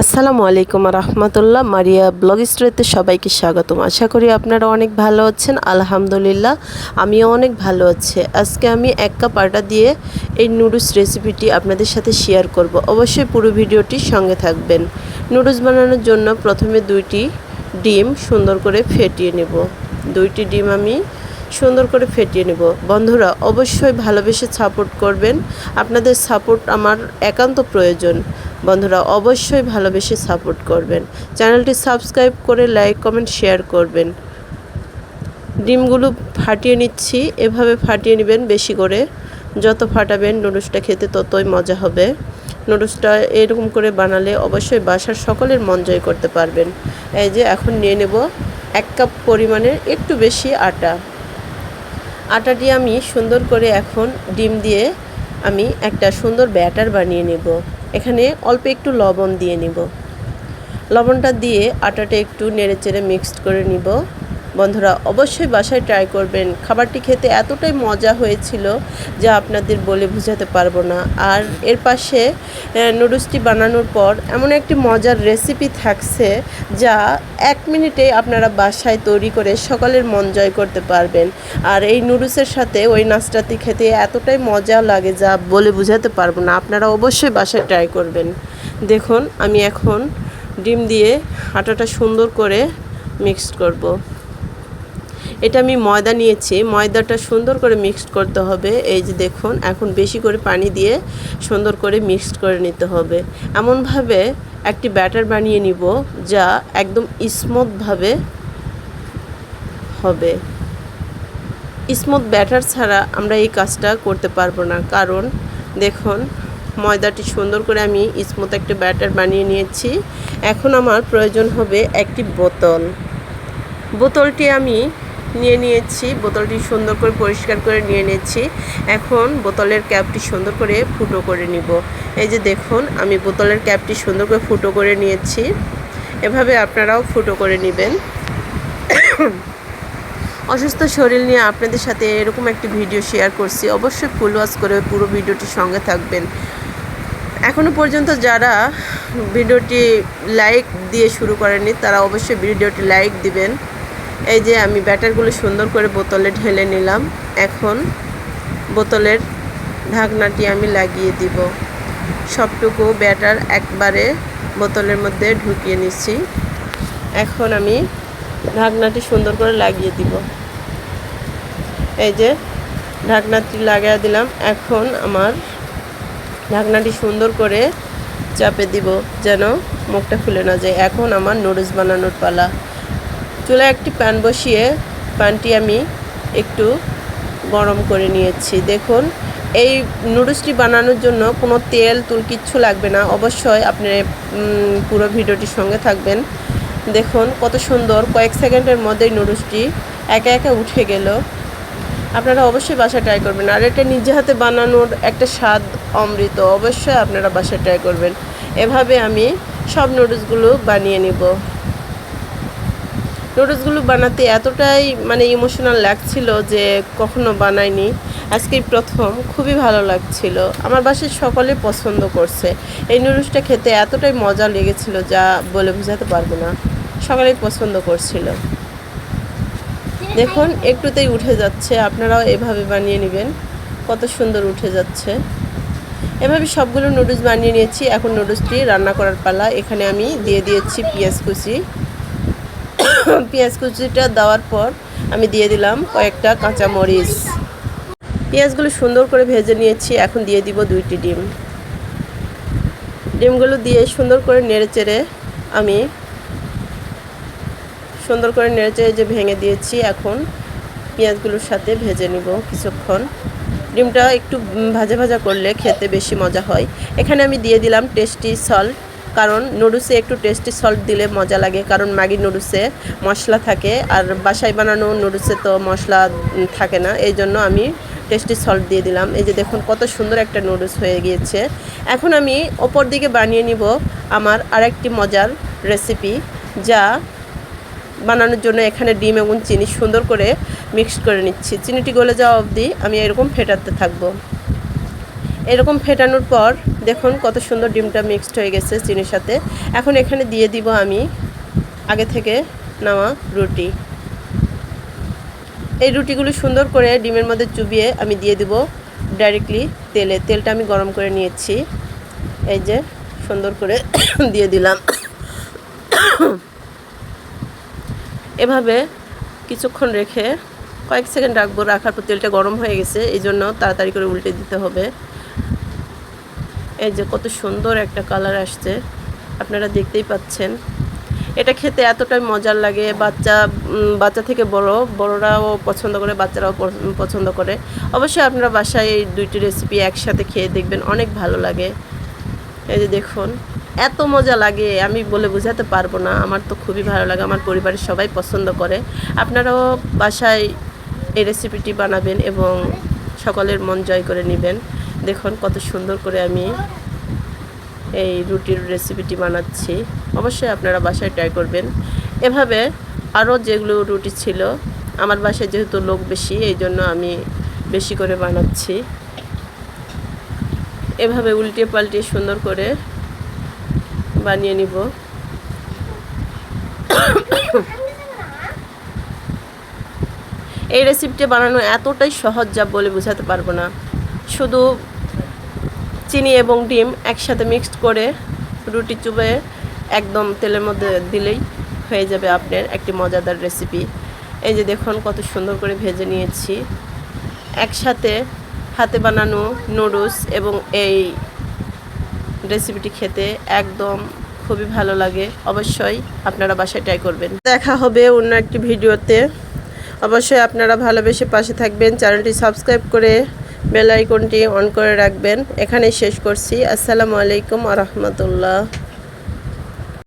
আসসালামু আলাইকুম রহমতুল্লাহ। মারিয়া ব্লগ স্টোরিতে সবাইকে স্বাগতম। আশা করি আপনারা অনেক ভালো আছেন। আলহামদুলিল্লাহ আমিও অনেক ভালো আছি। আজকে আমি 1 কাপ আটা দিয়ে এই নুডলস রেসিপিটি আপনাদের সাথে শেয়ার করব। অবশ্যই পুরো ভিডিওটির সঙ্গে থাকবেন। নুডলস বানানোর জন্য প্রথমে 2টি ডিম সুন্দর করে ফেটিয়ে নেব। 2টি ডিম আমি সুন্দর করে ফেটিয়ে নেব। বন্ধুরা অবশ্যই ভালোবেসে সাপোর্ট করবেন, আপনাদের সাপোর্ট আমার একান্ত প্রয়োজন। বন্ধুরা অবশ্যই ভালোবেসে সাপোর্ট করবেন, চ্যানেলটি সাবস্ক্রাইব করে লাইক কমেন্ট শেয়ার করবেন। ডিমগুলো ফাটিয়ে নিচ্ছি, এভাবে ফাটিয়ে নেবেন বেশি করে। যত ফাটাবেন নুডলসটা খেতে ততই মজা হবে। নুডলসটা এরকম করে বানালে অবশ্যই বাসার সকলের মন জয় করতে পারবেন। এই যে এখন নিয়ে নেব 1 কাপ পরিমাণের একটু বেশি আটাটি আমি সুন্দর করে এখন ডিম দিয়ে আমি একটা সুন্দর ব্যাটার বানিয়ে নেব। এখানে অল্প একটু লবণ দিয়ে নিব। লবণটা দিয়ে আটাটা একটু নেড়েচেড়ে মিক্সড করে নিব। বন্ধুরা অবশ্যই বাসায় ট্রাই করবেন। খাবারটি খেতে এতটাই মজা হয়েছিল যা আপনাদের বলে বোঝাতে পারবো না। আর এর পাশে নুডলসটি বানানোর পর এমন একটি মজার রেসিপি থাকছে যা 1 মিনিটে আপনারা বাসায় তৈরি করে সকলের মন জয় করতে পারবেন। আর এই নুডলসের সাথে ওই নাস্তাটি খেতে এতটাই মজা লাগে যা বলে বোঝাতে পারবো না। আপনারা অবশ্যই বাসায় ট্রাই করবেন। দেখুন আমি এখন ডিম দিয়ে আটাটা সুন্দর করে মিক্সড করব। এটা আমি ময়দা নিয়েছি, ময়দাটা সুন্দর করে মিক্সড করতে হবে। এই যে দেখুন এখন বেশি করে পানি দিয়ে সুন্দর করে মিক্সড করে নিতে হবে। এমনভাবে একটি ব্যাটার বানিয়ে নিব যা একদম স্মুথভাবে হবে। স্মুথ ব্যাটার ছাড়া আমরা এই কাজটা করতে পারবো না। কারণ দেখুন ময়দাটি সুন্দর করে আমি স্মুথ একটা ব্যাটার বানিয়ে নিয়েছি। এখন আমার প্রয়োজন হবে একটি বোতলটি আমি নিয়ে নিয়েছি। বোতলটি সুন্দর করে পরিষ্কার করে নিয়ে নিয়েছি। এখন বোতলের ক্যাপটি সুন্দর করে ফুটো করে নিব। এই যে দেখুন আমি বোতলের ক্যাপটি সুন্দর করে ফুটো করে নিয়েছি। এভাবে আপনারাও ফুটো করে নেবেন। অসুস্থ শরীর নিয়ে আপনাদের সাথে এরকম একটি ভিডিও শেয়ার করছি। অবশ্যই ফুল ওয়াচ করে পুরো ভিডিওটির সঙ্গে থাকবেন। এখনও পর্যন্ত যারা ভিডিওটি লাইক দিয়ে শুরু করেননি তারা অবশ্যই ভিডিওটি লাইক দিবেন। এই যে আমি ব্যাটারগুলো সুন্দর করে বোতলে ঢেলে নিলাম। এখন বোতলের ঢাকনাটি আমি লাগিয়ে দিব। সবটুকু ব্যাটার একবারে বোতলের মধ্যে ঢুকিয়ে নিচ্ছি। এখন আমি ঢাকনাটি সুন্দর করে লাগিয়ে দিব। এই যে ঢাকনাটি লাগিয়ে দিলাম। এখন আমার ঢাকনাটি সুন্দর করে চাপে দিব যেন মুখটা খুলে না যায়। এখন আমার নুডলস বানানোর পালা। চুলায় একটি প্যান বসিয়ে প্যানটি আমি একটু গরম করে নিয়েছি। দেখুন এই নুডলসটি বানানোর জন্য কোনো তেল তুল কিচ্ছু লাগবে না। অবশ্যই আপনি পুরো ভিডিওটির সঙ্গে থাকবেন। দেখুন কত সুন্দর কয়েক সেকেন্ডের মধ্যেই নুডলসটি একা একা উঠে গেল। আপনারা অবশ্যই বাসায় ট্রাই করবেন। আর এটা নিজে হাতে বানানোর একটা স্বাদ অমৃত। অবশ্যই আপনারা বাসায় ট্রাই করবেন। এভাবে আমি সব নুডলসগুলো বানিয়ে নিব। নুডলসগুলো বানাতে এতটাই ইমোশনাল লাগছিল যে কখনো বানাইনি, আজকেই প্রথম। খুবই ভালো লাগছিল। আমার বাসায় সকলে পছন্দ করছে। এই নুডলসটা খেতে এতটাই মজা লেগেছিল যা বলে বোঝাতে পারবো না। সকলেই পছন্দ করছিল। দেখুন একটুতেই উঠে যাচ্ছে। আপনারাও এভাবে বানিয়ে নেবেন। কত সুন্দর উঠে যাচ্ছে। এভাবে সবগুলো নুডলস বানিয়ে নিয়েছি। এখন নুডলসটি রান্না করার পালা। এখানে আমি দিয়ে দিয়েছি পেঁয়াজ কুচি। পেঁয়াজ কুচিটা দেওয়ার পর আমি দিয়ে দিলাম কয়েকটা কাঁচামরিচ। পেঁয়াজগুলো সুন্দর করে ভেজে নিয়েছি। এখন দিয়ে দিব 2টি ডিম। ডিমগুলো দিয়ে সুন্দর করে নেড়েচেড়ে আমি যে ভেঙে দিয়েছি। এখন পেঁয়াজগুলোর সাথে ভেজে নিব কিছুক্ষণ। ডিমটা একটু ভাজা ভাজা করলে খেতে বেশি মজা হয়। এখানে আমি দিয়ে দিলাম টেস্টি সল্ট। কারণ নুডলসে একটু টেস্টি সল্ট দিলে মজা লাগে। কারণ ম্যাগি নুডলসে মশলা থাকে, আর বাসায় বানানো নুডলসে তো মশলা থাকে না। এই জন্য আমি টেস্টি সল্ট দিয়ে দিলাম। এই যে দেখুন কত সুন্দর একটা নুডলস হয়ে গিয়েছে। এখন আমি ওপর দিকে বানিয়ে নিব আমার আরেকটি মজার রেসিপি, যা বানানোর জন্য এখানে ডিম এবং চিনি সুন্দর করে মিক্সড করে নিচ্ছি। চিনিটি গলে যাওয়া অবধি আমি এরকম ফেটাতে থাকবো। এরকম ফেটানোর পর দেখুন কত সুন্দর ডিমটা মিক্সড হয়ে গেছে চিনির সাথে। এখন এখানে দিয়ে দিব আমি আগে থেকে নেওয়া রুটি। এই রুটিগুলো সুন্দর করে ডিমের মধ্যে চুবিয়ে আমি দিয়ে দিব ডাইরেক্টলি তেলে। তেলটা আমি গরম করে নিয়েছি, এই যে সুন্দর করে দিয়ে দিলাম। এভাবে কিছুক্ষণ রেখে কয়েক সেকেন্ড রাখবো। রাখার পর তেলটা গরম হয়ে গেছে, এই জন্য তাড়াতাড়ি করে উল্টে দিতে হবে। এই যে কত সুন্দর একটা কালার আসছে, আপনারা দেখতেই পাচ্ছেন। এটা খেতে এতটাই মজার লাগে, বাচ্চা থেকে বড়রাও পছন্দ করে, বাচ্চারাও পছন্দ করে। অবশ্যই আপনারা বাসায় এই দুইটি রেসিপি একসাথে খেয়ে দেখবেন, অনেক ভালো লাগে। এই যে দেখুন এত মজা লাগে আমি বলে বোঝাতে পারবো না। আমার তো খুবই ভালো লাগে, আমার পরিবারের সবাই পছন্দ করে। আপনারাও বাসায় এই রেসিপিটি বানাবেন এবং সকলের মন জয় করে নেবেন। দেখুন কত সুন্দর করে আমি এই রুটির রেসিপিটি বানাচ্ছি। অবশ্যই আপনারা বাসায় ট্রাই করবেন। এভাবে আরও যেগুলো রুটি ছিল, আমার বাসায় যেহেতু লোক বেশি এই জন্য আমি বেশি করে বানাচ্ছি। এভাবে উল্টিয়ে পাল্টিয়ে সুন্দর করে বানিয়ে নিব। এই রেসিপিটি বানানো এতটাই সহজ যা বলে বোঝাতে পারবো না। শুধু চিনি এবং ডিম একসাথে মিক্সড করে রুটি চুবে একদম তেলের মধ্যে দিলেই হয়ে যাবে আপনার একটি মজাদার রেসিপি। এই যে দেখুন কত সুন্দর করে ভেজে নিয়েছি। একসাথে হাতে বানানো নুডলস এবং এই রেসিপিটি খেতে একদম খুবই ভালো লাগে। অবশ্যই আপনারা বাসায় ট্রাই করবেন। দেখা হবে অন্য একটি ভিডিওতে। অবশ্যই আপনারা ভালোবেসে পাশে থাকবেন, চ্যানেলটি সাবস্ক্রাইব করে বেল আইকনটি অন করে রাখবেন। এখানেই শেষ করছি। আসসালামু আলাইকুম ওয়া রাহমাতুল্লাহ।